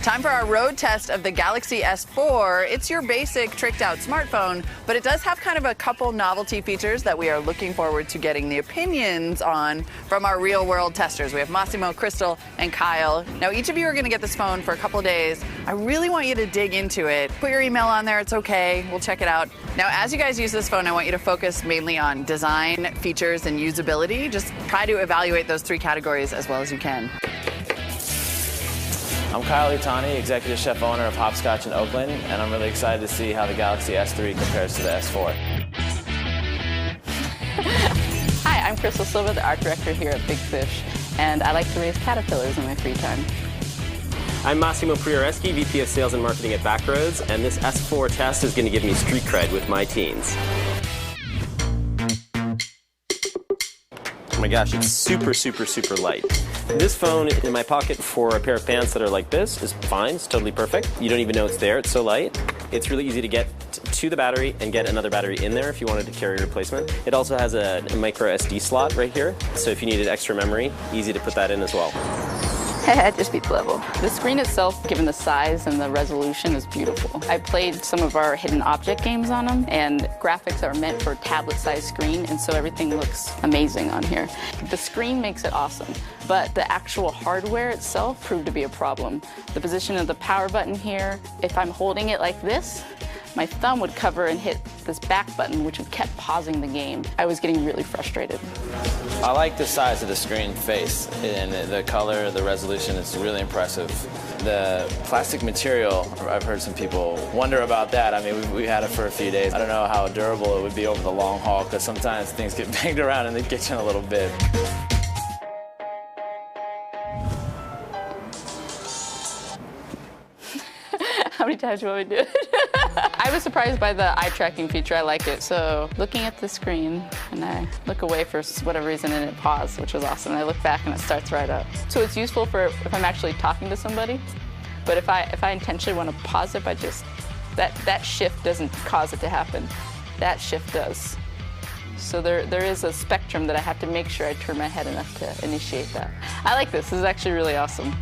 Time for our road test of the Galaxy S4. It's your basic tricked out smartphone, but it does have kind of a couple novelty features that we are looking forward to getting the opinions on from our real world testers. We have Massimo, Crystal, and Kyle. Now, each of you are going to get this phone for a couple days. I really want you to dig into it. Put your email on there. It's okay. We'll check it out. Now, as you guys use this phone, I want you to focus mainly on design, features, and usability. Just try to evaluate those three categories as well as you can. I'm Kyle Itani, Executive Chef Owner of Hopscotch in Oakland, and I'm really excited to see how the Galaxy S3 compares to the S4. Hi, I'm Crystal Silva, the Art Director here at Big Fish, and I like to raise caterpillars in my free time. I'm Massimo Prioreschi, VP of Sales and Marketing at Backroads, and this S4 test is going to give me street cred with my teens. Oh my gosh, it's super, super, super light. This phone in my pocket for a pair of pants that are like this is fine. It's totally perfect. You don't even know it's there. It's so light. It's really easy to get to the battery and get another battery in there if you wanted to carry a replacement. It also has a micro SD slot right here. So if you needed extra memory, easy to put that in as well. Just beats level. The screen itself, given the size and the resolution, is beautiful. I played some of our hidden object games on them, and graphics are meant for a tablet-sized screen, and so everything looks amazing on here. The screen makes it awesome, but the actual hardware itself proved to be a problem. The position of the power button here, if I'm holding it like this, my thumb would cover and hit this back button, which kept pausing the game. I was getting really frustrated. I like the size of the screen face, and the color, the resolution is really impressive. The plastic material, I've heard some people wonder about that. I mean, we had it for a few days. I don't know how durable it would be over the long haul, because sometimes things get banged around in the kitchen a little bit. How many times do you want me to do it? I was surprised by the eye tracking feature. I like it. So looking at the screen, and I look away for whatever reason, and it paused, which was awesome. And I look back, and it starts right up. So it's useful for if I'm actually talking to somebody. But if I intentionally want to pause it by just that shift doesn't cause it to happen. That shift does. So there is a spectrum that I have to make sure I turn my head enough to initiate that. I like this. This is actually really awesome.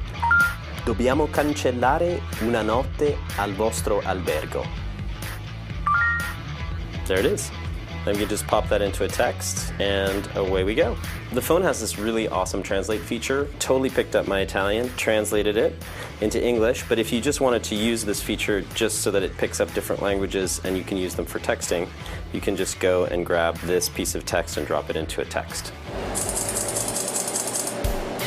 Dobbiamo cancellare una notte al vostro albergo. There it is. Then we can just pop that into a text, and away we go. The phone has this really awesome translate feature. Totally picked up my Italian, translated it into English, but if you just wanted to use this feature just so that it picks up different languages and you can use them for texting, you can just go and grab this piece of text and drop it into a text.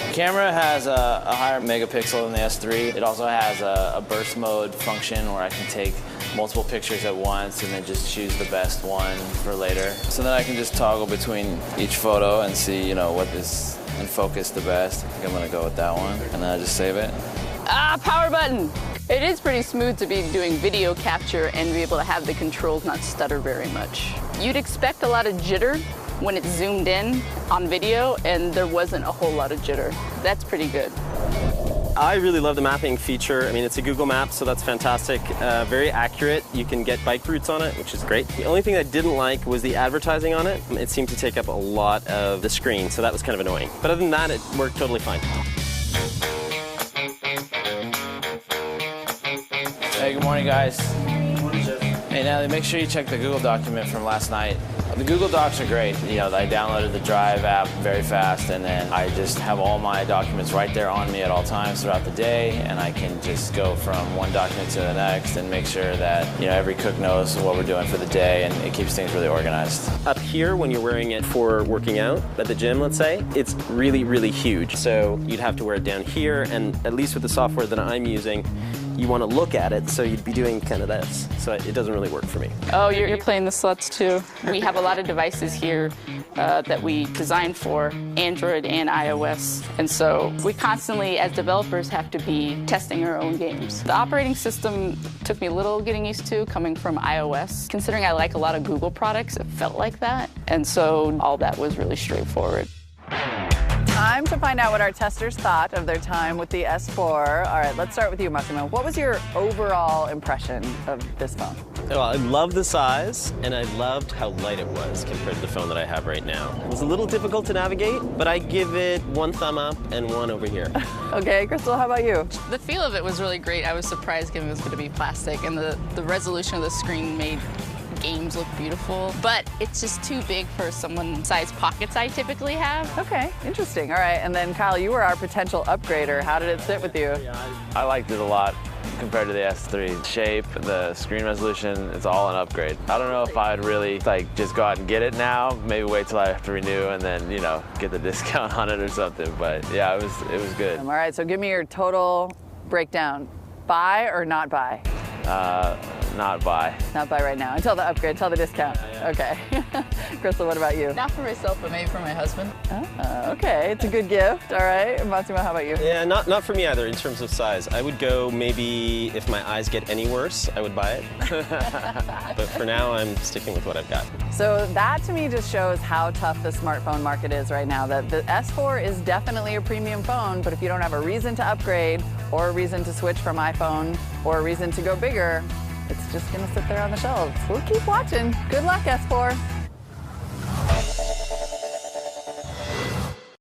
The camera has a higher megapixel than the S3. It also has a burst mode function where I can take multiple pictures at once and then just choose the best one for later. So then I can just toggle between each photo and see, you know, what is in focus the best. I think I'm gonna go with that one, and then I just save it. Power button! It is pretty smooth to be doing video capture and be able to have the controls not stutter very much. You'd expect a lot of jitter when it's zoomed in on video, and there wasn't a whole lot of jitter. That's pretty good. I really love the mapping feature. I mean, it's a Google Map, so that's fantastic. Very accurate. You can get bike routes on it, which is great. The only thing I didn't like was the advertising on it. It seemed to take up a lot of the screen, so that was kind of annoying. But other than that, it worked totally fine. Hey, good morning, guys. Hey, Natalie, make sure you check the Google document from last night. The Google Docs are great. You know, I downloaded the Drive app very fast, and then I just have all my documents right there on me at all times throughout the day, and I can just go from one document to the next and make sure that, you know, every cook knows what we're doing for the day, and it keeps things really organized. Up here, when you're wearing it for working out at the gym, let's say, it's really, really huge. So you'd have to wear it down here, and at least with the software that I'm using, you want to look at it, so you'd be doing kind of this. So it doesn't really work for me. Oh, you're playing the sluts too. We have a lot of devices here that we designed for Android and iOS. And so we constantly, as developers, have to be testing our own games. The operating system took me a little getting used to coming from iOS. Considering I like a lot of Google products, it felt like that. And so all that was really straightforward. Time to find out what our testers thought of their time with the S4. All right, let's start with you, Massimo. What was your overall impression of this phone? Well, I love the size, and I loved how light it was compared to the phone that I have right now. It was a little difficult to navigate, but I give it 1 thumb up and 1 over here. Okay, Crystal, how about you? The feel of it was really great. I was surprised given it was going to be plastic, and the resolution of the screen made games look beautiful, but it's just too big for someone size pockets I typically have. Okay, interesting. All right, and then Kyle, you were our potential upgrader. How did it sit with you? I liked it a lot compared to the S3. Shape, the screen resolution, it's all an upgrade. I don't know if I'd really like just go out and get it now. Maybe wait till I have to renew and then, you know, get the discount on it or something. But yeah, it was good. All right, so give me your total breakdown. Buy or not buy? Not buy. Not buy right now, until the upgrade, until the discount. Okay. Crystal, what about you? Not for myself, but maybe for my husband. Okay, it's a good gift. All right, Massimo, how about you? Yeah, not for me either in terms of size. I would go maybe if my eyes get any worse, I would buy it. But for now, I'm sticking with what I've got. So that to me just shows how tough the smartphone market is right now. That the S4 is definitely a premium phone, but if you don't have a reason to upgrade or a reason to switch from iPhone or a reason to go bigger, it's just gonna sit there on the shelves. We'll keep watching. Good luck, S4.